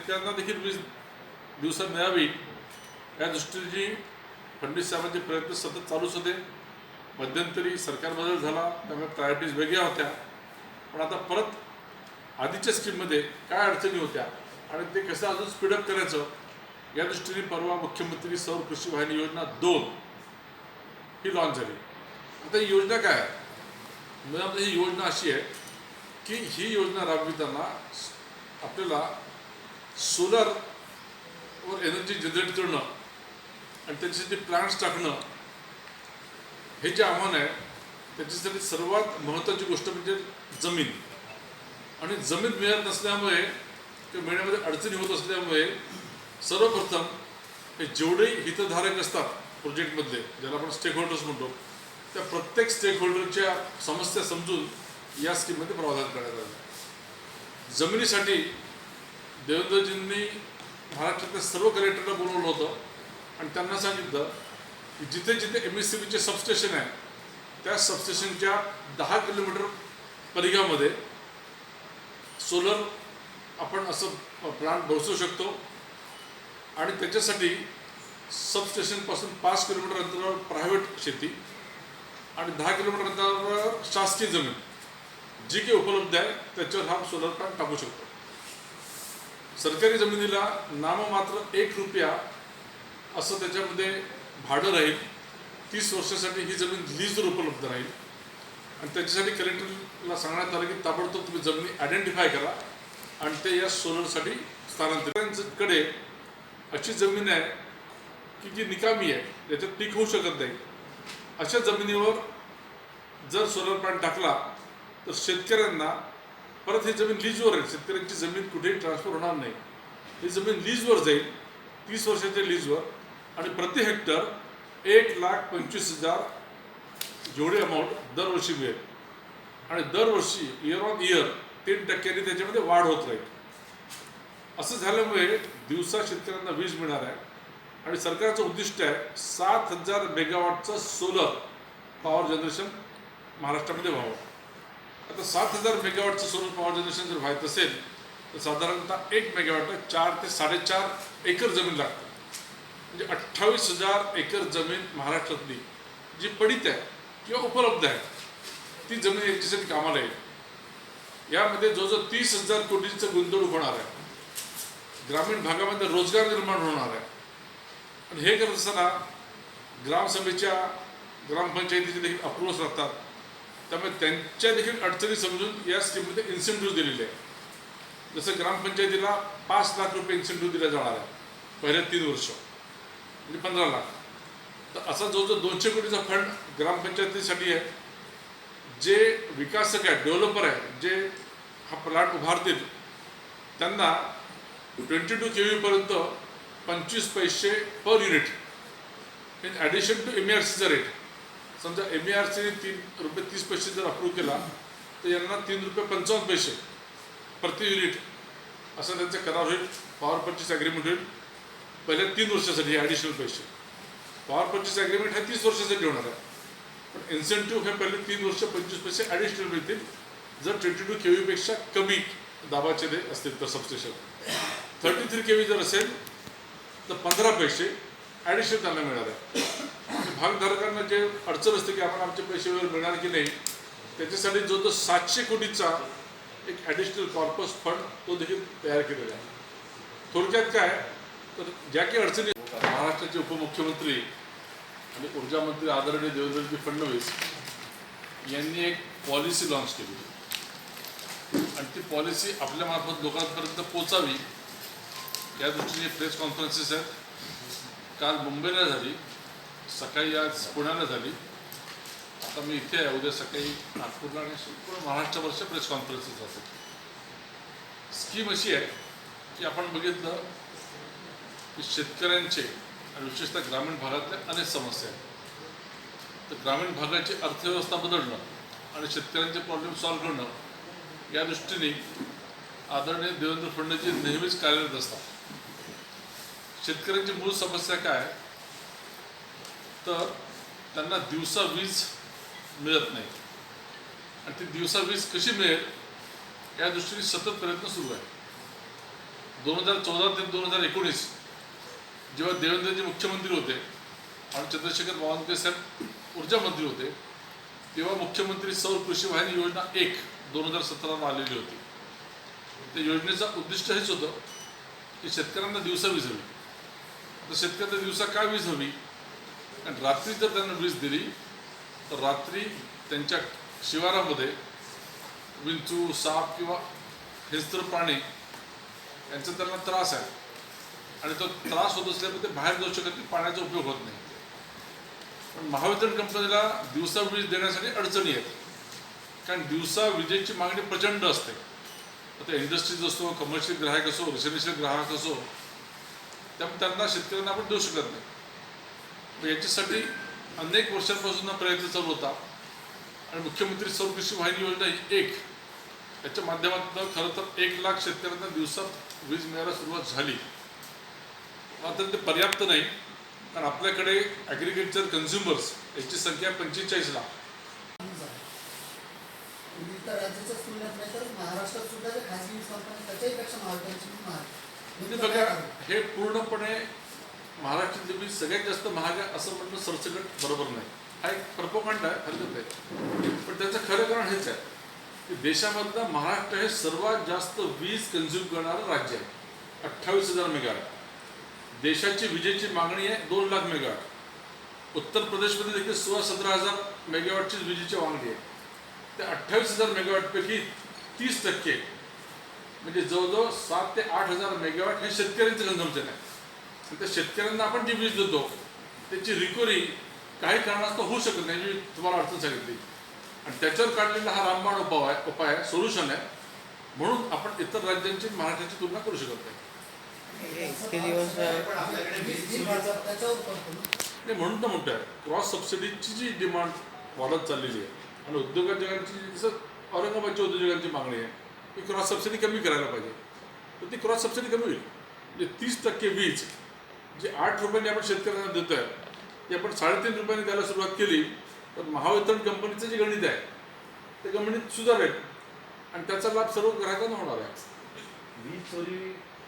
त्यांना देखील वीज दिवसात मिळावी या दृष्टीने फडणवीस साहेबांचे प्रयत्न सतत चालूच होते. मध्यंतरी सरकार बदल झाला त्यामुळे प्रायोरिटीज वेगळ्या होत्या, पण आता परत आधीच्या स्कीममध्ये काय अडचणी होत्या आणि ते कसं अजून स्पीडअप करायचं या दृष्टीने परवा मुख्यमंत्री सौर कृषी वाहिनी योजना 2 ही लॉन्च झाली. आता ही योजना काय आहे? मुळामध्ये ही योजना अशी आहे की ही योजना राबविताना आपल्याला सोलरवर एनर्जी जनरेट करणं आणि त्याच्यासाठी प्लांट्स टाकणं हे जे आव्हान आहे त्याच्यासाठी सर्वात महत्त्वाची गोष्ट म्हणजे जमीन. आणि जमीन मिळत नसल्यामुळे किंवा मिळण्यामध्ये अडचणी होत असल्यामुळे सर्वप्रथम हे जेवढे हितधारक असतात प्रोजेक्टमधले, ज्याला आपण स्टेक होल्डर्स म्हणतो, त्या प्रत्येक स्टेक होल्डरच्या समस्या समजून या स्कीममध्ये प्रावधान करण्यात आलं. जमिनीसाठी देवेंद्रजींनी महाराष्ट्रातल्या सर्व कलेक्टरला बोलवलं होतं आणि त्यांना सांगितलं की जिथे जिथे MSCBचे सबस्टेशन आहे त्या सबस्टेशनच्या 10 किलोमीटर परिघामध्ये सोलर आपण असं प्लांट बसवू शकतो आणि त्याच्यासाठी सबस्टेशनपासून 5 किलोमीटर अंतरावर प्रायव्हेट शेती आणि 10 किलोमीटर अंतरावर शासकीय जमीन जी काही उपलब्ध आहे त्याच्यावर हा सोलर प्लांट टाकू शकतो. सरकारी जमिनीला नाममात्र 1 रुपया असं त्याच्यामध्ये भाडं राहील. 30 वर्षासाठी ही जमीन लीजवर उपलब्ध राहील आणि त्याच्यासाठी कलेक्टरला सांगण्यात आलं की ताबडतोब तुम्ही जमिनी आयडेंटिफाय करा आणि ते या सोलरसाठी स्थानांतरितांकडे अशी जमीन आहे की जी निकामी आहे, ज्याच्यात पीक होऊ शकत नाही. अशा जमिनीवर जर सोलर प्लांट टाकला तर शेतकऱ्यांना परत ही जमीन लीजवर आहे. शेतकऱ्यांची जमीन कुठेही ट्रान्सफर होणार नाही. ही जमीन लीजवर जाईल 30 वर्षाच्या लीजवर आणि प्रति हेक्टर 1,25,000 जेवढी अमाऊंट दरवर्षी मिळेल आणि दरवर्षी इयर ऑन इयर 3% त्याच्यामध्ये वाढ होत राहील. असं झाल्यामुळे दिवसा शेतकऱ्यांना वीज मिळणार आहे आणि सरकारचं उद्दिष्ट आहे 7,000 मेगावॉटचं सोलर पॉवर जनरेशन महाराष्ट्रामध्ये व्हावं. आता 7,000 मेगावॉटचं सोलर पॉवर जनरेशन जर व्हायचं असेल तर साधारणतः 1 मेगावॉटला 4 ते 4.5 एकर जमीन लागते. म्हणजे 28,000 एकर जमीन महाराष्ट्रातली जी पडीत आहे किंवा उपलब्ध आहे ती जमीन याच्यासाठी कामाला येईल. यामध्ये जवळजवळ 30,000 कोटींचं गुंतवणूक होणार आहे. ग्रामीण भागामध्ये रोजगार निर्माण होणार आहे आणि हे करत असताना ग्रामसभेच्या ग्रामपंचायतीचे देखील अप्रुव्हल्स लागतात. त्यामुळे त्यांच्या देखील अडचणी समजून या स्कीममध्ये इन्सेंटिव्ह दिलेले आहे. जसं ग्रामपंचायतीला 5 लाख रुपये इन्सेंटिव्ह दिला जाणार आहे पहिल्या 3 वर्ष, म्हणजे 15 लाख. तर असा जवळजवळ 200 कोटीचा फंड ग्रामपंचायतीसाठी आहे. जे विकासक आहे, डेव्हलपर आहे, जे हा प्लॅट उभारतील त्यांना 22 kV पर्यंत 25 पैसे per unit in addition to MERCचा रेट. समजा MERCने 3 रुपये 30 पैसे जर अप्रूव्ह केला तर यांना 3 रुपये 55 पैसे प्रति युनिट असं त्यांचा करार होईल. पॉवर पर्चेस ॲग्रीमेंट होईल पहिल्या 3 वर्षासाठी ॲडिशनल पैसे. पॉवर पर्चेस ॲग्रीमेंट हे 30 वर्षासाठी होणार आहे, पण इन्सेंटिव्ह हे पहिले 3 वर्ष 25 पैसे ॲडिशनल मिळतील जर 22 kV पेक्षा कमी दाबाचे ते असतील तर. सबस्टेशन 33 kV जर असेल तर 15 पैसे ॲडिशनल त्यांना मिळणार आहे. भागधारकांना जे अडचण असते की आपण आमचे पैसे वेळेवर मिळणार की नाही, त्याच्यासाठी जो 700 कोटीचा एक ॲडिशनल कॉर्पस फंड तो देखील तयार केलेला आहे. थोडक्यात काय तर ज्या काही अडचणी महाराष्ट्राचे उपमुख्यमंत्री आणि ऊर्जा मंत्री आदरणीय देवेंद्रजी फडणवीस यांनी एक पॉलिसी लॉन्च केली आणि ती पॉलिसी आपल्यामार्फत लोकांपर्यंत पोचावी या दृष्टीने प्रेस कॉन्फरन्सेस आहेत. काल मुंबईला झाली, सकाळी आज पुण्याला झाली, आता मी इथे आहे. उद्या सकाळी नागपूरला आणि संपूर्ण महाराष्ट्रावरच्या प्रेस कॉन्फरन्सेस असतात. स्कीम अशी आहे की आपण बघितलं की शेतकऱ्यांचे आणि विशेषतः ग्रामीण भागातल्या अनेक समस्या आहेत. तर ग्रामीण भागाची अर्थव्यवस्था बदलणं आणि शेतकऱ्यांचे प्रॉब्लेम सॉल्व्ह करणं या दृष्टीने आदरणीय देवेंद्र फडणवीसजी नेहमीच कार्यरत असतात. शेतकऱ्यांची मूळ समस्या काय तर त्यांना दिवसा वीज मिळत नाही आणि ती दिवसा वीज कशी मिळेल या दृष्टीने सतत प्रयत्न सुरू आहे. 2014 ते 2019 जेव्हा देवेंद्रजी मुख्यमंत्री होते आणि चंद्रशेखर बावनकुळे साहेब ऊर्जा मंत्री होते, तेव्हा मुख्यमंत्री सौर कृषी वाहिनी योजना 1 2017ला आलेली होती. त्या योजनेचं उद्दिष्ट हेच होतं की शेतकऱ्यांना दिवसा वीज हवी. तर शेतकऱ्यांना दिवसा काय वीज हवी? आणि रात्री जर त्यांना वीज दिली तर रात्री त्यांच्या शिवारामध्ये विंचू, साप किंवा हिंस्त्र प्राणी यांचा त्यांना त्रास आहे आणि तो त्रास होत असल्यामुळे ते बाहेर जाऊ शकत नाही, पाण्याचा उपयोग होत नाही. पण महावितरण कंपनीला दिवसा वीज देण्यासाठी अडचणी आहेत, कारण दिवसा विजेची मागणी प्रचंड असते. आता इंडस्ट्रीज असो, कमर्शियल ग्राहक असो, रेसिडेन्शियल ग्राहक असो, त्यामुळे त्यांना शेतकऱ्यांना आपण देऊ शकत नाही. याच्यासाठी अनेक वर्षांपासून हा प्रयत्न चालू होता आणि मुख्यमंत्री सौर कृषी वाहिनी योजना 1 याच्या माध्यमातून खरं तर 1 लाख शेतकऱ्यांना दिवसा वीज मिळायला सुरुवात झाली. मात्र ते पर्याप्त नाही, कारण आपल्याकडे ॲग्रिकल्चर कन्झ्युमर्स याची संख्या 45 लाख. इतर राज्याच्या तुलनेत नाही तर महाराष्ट्रात सुद्धा जे खाजगी वीज कंपन्या त्याच्याहीपेक्षा महावितरणची म्हणजे बघा, हे पूर्णपणे महाराष्ट्रातली वीज सगळ्यात जास्त महाग आहे असं म्हणणं सरसकट बरोबर नाही. हा एक प्रपोगंडा आहे, हरकत आहे. पण त्याचं खरं कारण हेच आहे की देशामधलं महाराष्ट्र हे सर्वात जास्त वीज कन्झ्युम करणारं राज्य आहे. 28,000 मेगावॅट. देशाची विजेची मागणी आहे 2 लाख मेगावॅट. उत्तर प्रदेशमध्ये देखील 16-17 मेगावॅटची विजेची मागणी आहे. त्या 28,000 मेगावॅटपैकी 30% म्हणजे जवळजवळ 7 ते 8,000 मेगावॅट हे शेतकऱ्यांचं कन्झम्पशन आहे. आणि त्या शेतकऱ्यांना आपण जी वीज देतो त्याची रिकव्हरी काही कारणास्तव होऊ शकत नाही, मी तुम्हाला अडचण सांगितली. आणि त्याच्यावर काढलेला हा रामबाण उपाय आहे, सोल्युशन आहे. म्हणून आपण इतर राज्यांची महाराष्ट्राची तुलना करू शकत नाही. म्हणून तर मोठं आहे, क्रॉस सबसिडीची जी डिमांड वाढत चाललेली आहे आणि उद्योजकांची, जसं औरंगाबादच्या उद्योजकांची मागणी आहे की क्रॉस सबसिडी कमी करायला पाहिजे, तर ती क्रॉस सबसिडी कमी होईल. म्हणजे 30% वीज जे 8 रुपयांनी आपण शेतकऱ्यांना देतो आहे ती आपण 3.5 रुपयांनी द्यायला सुरुवात केली तर महावितरण कंपनीचं जे गणित आहे ते गणित सुधारेल आणि त्याचा लाभ सर्व ग्राहकांना होणार आहे. वीज चोरी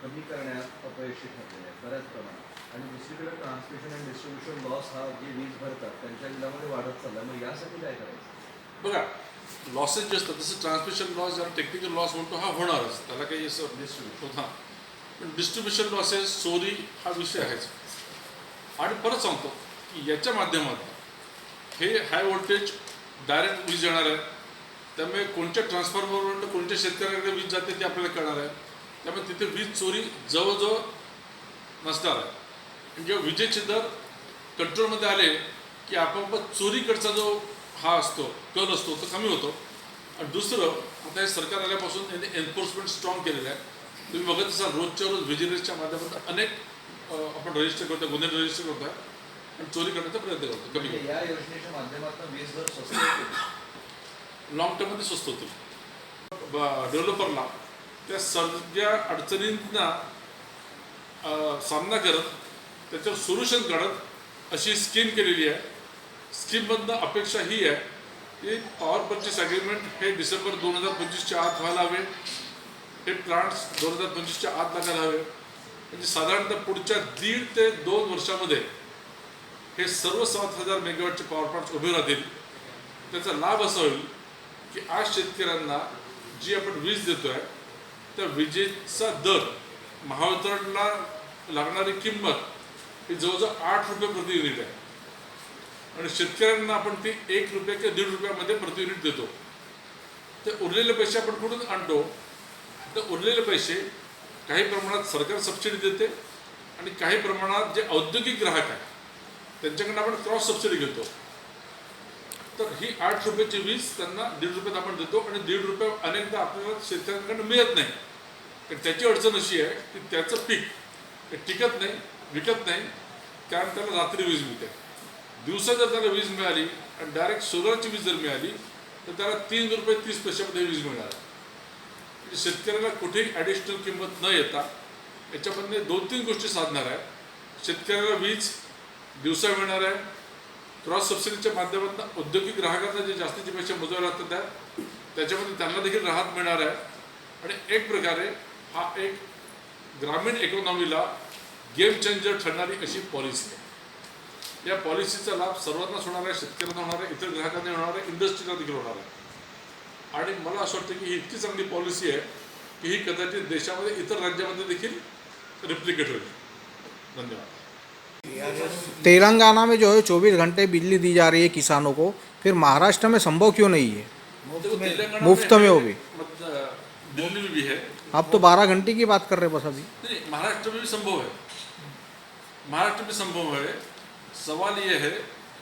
कमी करण्यात अपयशी ठरलेले आहे बऱ्याच प्रमाणात, आणि दुसरीकडे ट्रान्समिशन अँड डिस्ट्रीब्युशन लॉस हा जे वीज भरतात त्यांच्या बिलामध्ये वाढत चालला. मग यासाठी काय करायचं? बघा, लॉसेस जे असतात जसं ट्रान्समिशन लॉस ज्याला टेक्निकल लॉस म्हणतो हा होणारच, त्याला काही असं डिस्ट्रीब्युट हां. पण डिस्ट्रीब्युशन लॉसेस, चोरी हा विषय आहेच. आणि परत सांगतो की याच्या माध्यमातून हे हाय व्होल्टेज डायरेक्ट वीज येणार आहे, त्यामुळे कोणत्या ट्रान्सफॉर्मरवरून कोणत्या शेतकऱ्याकडे वीज जाते ते आपल्याला कळणार आहे. त्यामुळे तिथे वीज चोरी जवळजवळ नसणार आहे. आणि जेव्हा विजेचे दर कंट्रोलमध्ये आले की आपोआप चोरीकडचा जो हा असतो कल असतो तो कमी होतो. आणि दुसरं, आता हे सरकार आल्यापासून त्यांनी एन्फोर्समेंट स्ट्रॉंग केलेलं आहे. तुम्ही बघत असाल रोजच्या रोज व्हिजिलन्सच्या माध्यमातून अनेक आपण रजिस्टर करतो, गुन्हे रजिस्टर करतो आहे आणि चोरी करण्याचा प्रयत्न करतो. कमी या योजनेच्या माध्यमातून वीज दर स्वस्त होतील, लॉंग टर्ममध्ये स्वस्त होतील. डेव्हलपरला त्या सगळ्या अडचणींना सामना करत त्याच्यावर सोल्युशन काढत अशी स्कीम केलेली आहे. स्कीममधनं अपेक्षा ही आहे की पॉवर परचेस ॲग्रीमेंट हे डिसेंबर 2025च्या आत व्हायला हवे, हे प्लांट्स 2025च्या आत लागायला हवे. म्हणजे साधारणतः पुढच्या 1.5 ते 2 वर्षामध्ये हे सर्व 7,000 मेगावॅटचे पॉवर प्लांट्स उभे राहतील. त्याचा लाभ असा होईल की आज शेतकऱ्यांना जी आपण वीज देतो आहे त्या विजेचा दर, महावितरणला लागणारी किंमत ही जवळजवळ 8 रुपये प्रति युनिट आहे आणि शेतकऱ्यांना आपण ती 1 रुपये किंवा 1.5 रुपयामध्ये प्रति युनिट देतो. ते उरलेले पैसे आपण कुठून आणतो? तर उरलेले पैसे काही प्रमाणात सरकार सबसिडी देते आणि काही प्रमाणात जे औद्योगिक ग्राहक आहेत त्यांच्याकडनं आपण क्रॉस सबसिडी घेतो. तर ही 8 रुपयाची वीज त्यांना 1.5 रुपयात आपण देतो आणि 1.5 रुपये अनेकदा आपल्याला शेतकऱ्यांकडून मिळत नाही. तर त्याची अडचण अशी आहे की त्याचं पीक हे टिकत नाही, विकत नाही, कारण त्याला रात्री वीज मिळते. दिवसा जर त्याला वीज मिळाली आणि डायरेक्ट सोलरची वीज जर मिळाली तर त्याला 3 रुपये 30 पैशामध्ये वीज मिळणार आहे. म्हणजे शेतकऱ्याला कुठेही ॲडिशनल किंमत न येता याच्यामध्ये 2-3 गोष्टी साधणार आहे. शेतकऱ्याला वीज दिवसा मिळणार आहे, क्रॉस सबसिडीच्या माध्यमातून औद्योगिक ग्राहकांना जे जास्तीचे पैसे मोजावे लागतात त्याच्यामध्ये त्यांना देखील राहत मिळणार आहे. आणि एक प्रकारे हा एक ग्रामीण इकॉनॉमीला गेम चेंजर ठरणारी अशी पॉलिसी आहे. या पॉलिसीचा लाभ सर्वांनाच होणार आहे, शेतकऱ्यांना होणार आहे, इतर ग्राहकांना होणार आहे, इंडस्ट्रीला देखील होणार आहे. आणि मला असं वाटतं की ही इतकी चांगली पॉलिसी आहे की ही कदाचित देशामध्ये इतर राज्यामध्ये देखील रिप्लिकेट होईल. धन्यवाद. तेलंगाना में जो है 24 घंटे बिजली दी जा रही है किसानों को, फिर महाराष्ट्र में संभव क्यों नहीं है? देखो, तेलंगाना मुफ्त में वो भी, दिल्ली में भी है, आप तो 12 घंटे की बात कर रहे हैं बस अभी. नहीं, महाराष्ट्र में भी संभव है. महाराष्ट्र में संभव है. सवाल ये है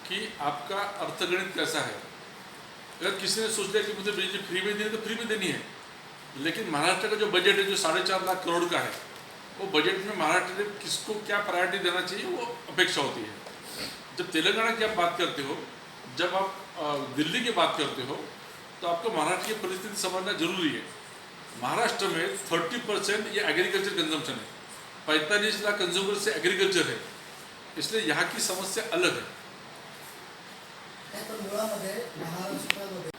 कि आपका अर्थगणित कैसा है. अगर किसी ने सोच लिया कि मुझे बिजली फ्री में देनी है तो फ्री में देनी है, लेकिन महाराष्ट्र का जो बजट है जो 4.5 लाख करोड़ का है, वो बजट में महाराष्ट्र ने किसको क्या प्रायोरिटी देना चाहिए वो अपेक्षा होती है. जब तेलंगाना की आप बात करते हो, जब आप दिल्ली की बात करते हो, तो आपको महाराष्ट्र की परिस्थिति समझना जरूरी है. महाराष्ट्र में 30% ये एग्रीकल्चर कंजम्पशन है, 45 लाख कंज्यूमर से एग्रीकल्चर है, इसलिए यहाँ की समस्या अलग है. तर मुळामध्ये महाराष्ट्रामध्ये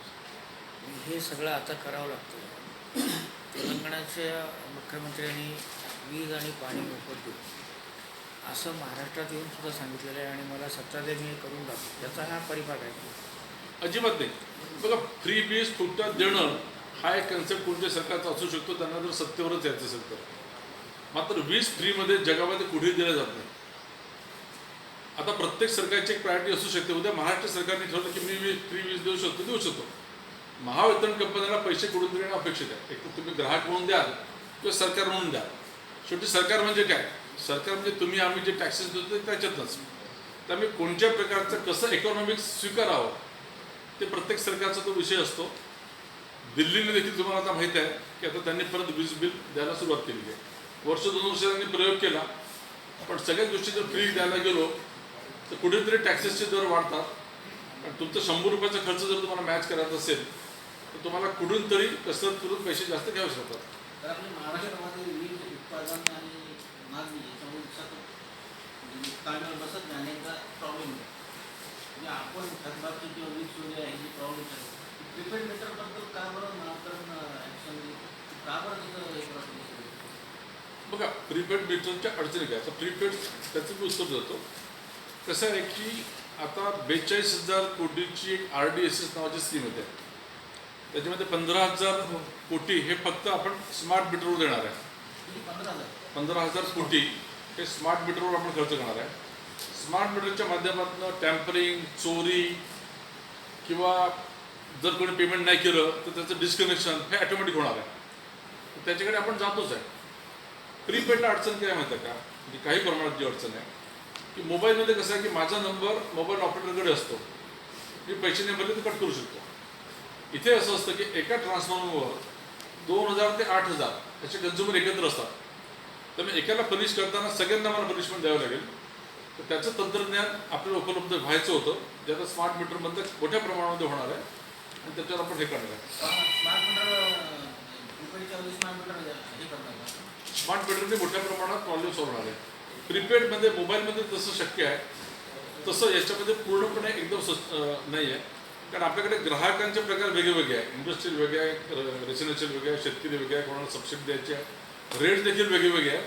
हे सगळं आता करावं लागतं. तेलंगणाच्या मुख्यमंत्र्यांनी वीज आणि पाणी मोफत देऊ असं महाराष्ट्रात येऊन सुद्धा सांगितलेलं आहे आणि मला सत्ता दे मी करून दाखवू, याचा हा परिपाक आहे. अजिबात नाही. बघा, फ्री वीज फुकटात देणं हा एक कन्सेप्ट कोणत्या सरकारचा असू शकतो, त्यांना जर सत्तेवरच यायचं असेल तर. मात्र वीज फ्रीमध्ये जगामध्ये कुठेही दिलं जात नाही. आता प्रत्येक सरकारची एक प्रायोरिटी असू शकते. उद्या महाराष्ट्र सरकारने ठरवलं की मी फ्री वीज देऊ शकतो. महावितरण कंपन्यांना पैसे कुठून देणं अपेक्षित आहे. एक तर तुम्ही ग्राहक म्हणून द्याल किंवा सरकार म्हणून द्याल. शेवटी सरकार म्हणजे काय? सरकार म्हणजे तुम्ही आम्ही जे टॅक्सेस देतो त्याच्यातच. त्यामुळे कोणत्या प्रकारचं कसं इकॉनॉमिक्स स्वीकारावं ते प्रत्येक सरकारचा तो विषय असतो. दिल्लीने देखील तुम्हाला आता माहीत आहे की आता त्यांनी परत वीज बिल द्यायला सुरुवात केली आहे. 2 वर्ष त्यांनी प्रयोग केला, पण सगळ्याच गोष्टी जर फ्री द्यायला गेलो तर कुठेतरी टॅक्सेसचे दर वाढतात. पण तुमचं 100 रुपयाचा खर्च जर तुम्हाला मॅच करायचा असेल तर तुम्हाला कुठून तरी कसरत करून पैसे जास्त घ्यावे शकतात. तर आपल्या महाराष्ट्रामध्ये वीज उत्पादन आणि मागणी याच्यामध्ये ताळमेळ बसत नाही आणि याचा प्रॉब्लेम आहे. म्हणजे आपण थकबाकी किंवा वीज वगैरे आहे जी प्रॉब्लेम आहे प्रिपेड मीटरबद्दल का बरं महावितरण ॲक्शन का बरं तिथं हे करत नाही? बघा, प्रीपेड मीटरच्या अडचणी काय? आता प्रीपेड त्याचं मी उत्तर देतो. कसं आहे की आता 42,000 कोटीची एक RDSS नावाची स्कीम येते. त्याच्यामध्ये 15,000 कोटी हे फक्त आपण स्मार्ट मीटरवर देणार आहे. 15,000 कोटी हे स्मार्ट मीटरवर आपण खर्च करणार आहे. स्मार्ट मीटरच्या माध्यमातून टॅम्परिंग, चोरी किंवा जर कोणी पेमेंट नाही केलं तर त्याचं डिस्कनेक्शन हे ऑटोमॅटिक होणार आहे. त्याच्याकडे आपण जातोच आहे. प्रीपेडला अडचण काय माहिती आहे का? म्हणजे काही प्रमाणात जी अडचण आहे की मोबाईलमध्ये कसं आहे की माझा नंबर मोबाईल ऑपरेटरकडे असतो, मी पैसे नाही भरले तर कट करू शकतो. इथे असं असतं की एका ट्रान्सफॉर्मरवर 2,000 ते 8,000 असे कंझ्युमर एकत्र असतात. त्यामुळे एकाला पनिश करताना सगळ्यांना मला पनिशमेंट द्यावं लागेल. तर त्याचं तंत्रज्ञान आपल्याला उपलब्ध व्हायचं होतं, जे आता स्मार्ट मीटरमध्ये मोठ्या प्रमाणामध्ये होणार आहे आणि त्याच्यावर आपण हे करणार आहे. स्मार्ट मीटर प्रिपेडच्या वेळी स्मार्ट मीटर हे करणार स्मार्ट मीटरने मोठ्या प्रमाणात प्रॉब्लेम सॉल्व्ह होणार आहे. प्रीपेडमध्ये मोबाईलमध्ये तसं शक्य आहे, तसं याच्यामध्ये पूर्णपणे एकदम नाही आहे. कारण आपल्याकडे ग्राहकांचे प्रकार वेगवेगळे आहे. इंडस्ट्रियल वेगळे आहे, रेसिडेन्शियल वेगळे आहे, शेतकरी वेगळे आहे, कोणाला सबसिडी द्यायची आहे, रेट देखील वेगवेगळे आहे.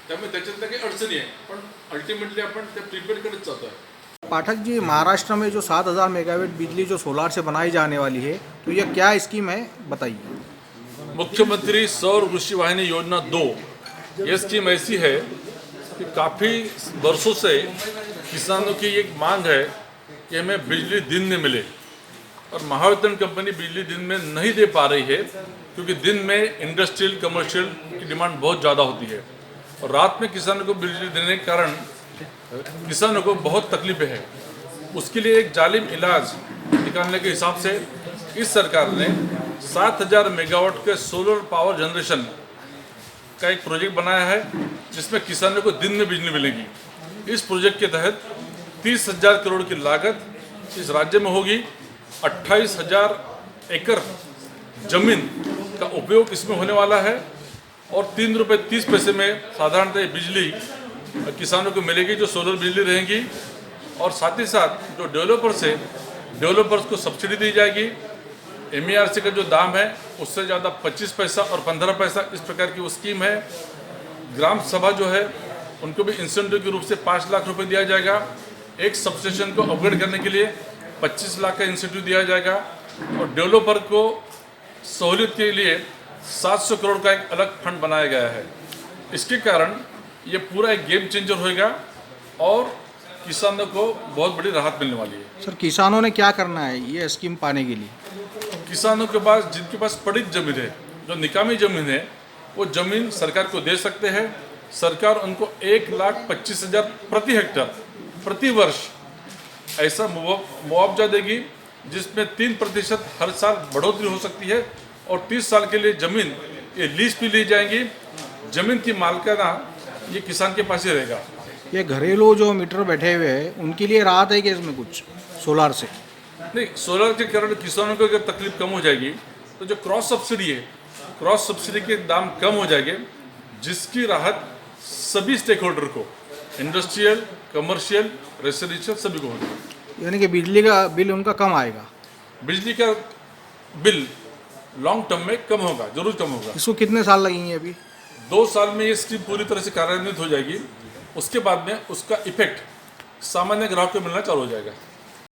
त्यामुळे त्याच्यातल्या काही अडचणी आहे, पण अल्टिमेटली आपण त्या प्रीपेडकडेच जातो आहे. पाठक जी, महाराष्ट्र में जो 7,000 मेगावाट बिजली जो सोलार से बनाई जाने वाली है, तो ये क्या स्कीम है, बताइए. मुख्यमंत्री सौर कृषि वाहिनी योजना 2 ये स्कीम ऐसी है कि काफ़ी वर्षों से किसानों की एक मांग है कि हमें बिजली दिन में मिले, और महावितरण कंपनी बिजली दिन में नहीं दे पा रही है क्योंकि दिन में इंडस्ट्रियल कमर्शियल की डिमांड बहुत ज़्यादा होती है और रात में किसानों को बिजली देने के कारण किसानों को बहुत तकलीफें हैं. उसके लिए एक जालिम इलाज निकालने के हिसाब से इस सरकार ने 7,000 मेगावाट के सोलर पावर जनरेशन का एक प्रोजेक्ट बनाया है जिसमें किसानों को दिन में बिजली मिलेगी. इस प्रोजेक्ट के तहत 30,000 करोड़ की लागत इस राज्य में होगी. 28,000 एकड़ जमीन का उपयोग इसमें होने वाला है और 3 रुपये 30 पैसे में साधारणतः बिजली किसानों को मिलेगी जो सोलर बिजली रहेंगी. और साथ ही साथ जो डेवलपर्स है, डेवलपर्स को सब्सिडी दी जाएगी. MERC का जो दाम है उससे ज़्यादा 25 पैसा और 15 पैसा इस प्रकार की वो स्कीम है. ग्राम सभा जो है उनको भी इंसेंटिव के रूप से 5 लाख रुपए दिया जाएगा। एक सबस्टेशन को अपग्रेड करने के लिए 25 लाख का इंसेंटिव दिया जाएगा और डेवलपर को सहूलियत के लिए 700 करोड़ का एक अलग फंड बनाया गया है। इसके कारण ये पूरा एक गेम चेंजर होएगा और किसानों को बहुत बड़ी राहत मिलने वाली है। सर किसानों ने क्या करना है ये स्कीम पाने के लिए? किसानों के पास जिनके पास पड़ित जमीन है, जो निकामी जमीन है, वो जमीन सरकार को दे सकते हैं। सरकार उनको 1,25,000 प्रति हेक्टर प्रति वर्ष ऐसा मुआवजा देगी जिसमें 3% हर साल बढ़ोतरी हो सकती है और 30 साल के लिए जमीन ये लीज पे ली जाएंगी। जमीन की मालिकाना ये किसान के पास ही रहेगा। ये घरेलू जो मीटर बैठे हुए हैं उनके लिए राहत है कि इसमें कुछ सोलार से? नहीं, सोलर के कारण किसानों को अगर तकलीफ कम हो जाएगी तो जो क्रॉस सब्सिडी है, क्रॉस सब्सिडी के दाम कम हो जाएंगे, जिसकी राहत सभी स्टेक होल्डर को, इंडस्ट्रियल, कमर्शियल, रेसिडेंशियल सभी को होगी। यानी कि बिजली का बिल उनका कम आएगा? बिजली का बिल लॉन्ग टर्म में कम होगा, जरूर कम होगा। इसको कितने साल लगेंगे अभी? 2 साल में ये स्कीम पूरी तरह से कार्यान्वित हो जाएगी। उसके बाद में उसका इफेक्ट सामान्य ग्राहक को मिलना चालू हो जाएगा।